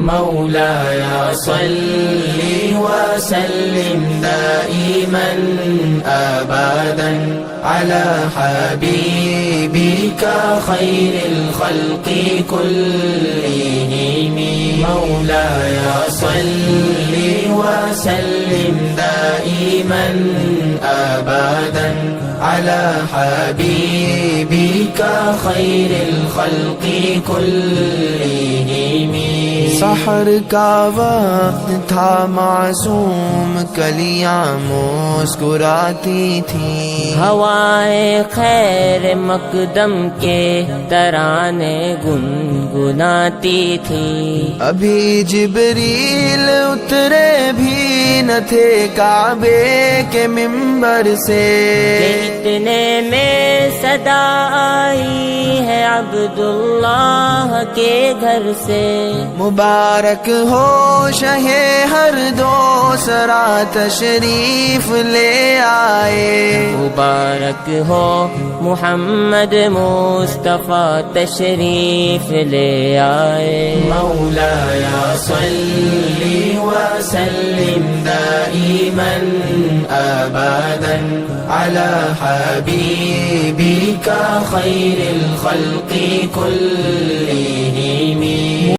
مولاي صل وسلم دائما أبدا على حبيبك خير الخلق كلهم. مولاي صل وسلم دائما أبدا على حبيبك خير الخلق كلهم. سحر کا وقت تھا معصوم کلیاں مسکراتی تھی، ہوائے خیر مقدم کے ترانے گنگناتی تھی. ابھی جبریل اترے بھی نہ تھے کعبے کے ممبر سے، اتنے میں صدا آئی ہے عبداللہ کے گھر سے. مبارک ہو شہ ہر دو سرا تشریف لے آئے، مبارک ہو محمد مصطفیٰ تشریف لے آئے. مولاي صل وسلم دائما أبدا على حبيبك خير الخلق كلهم.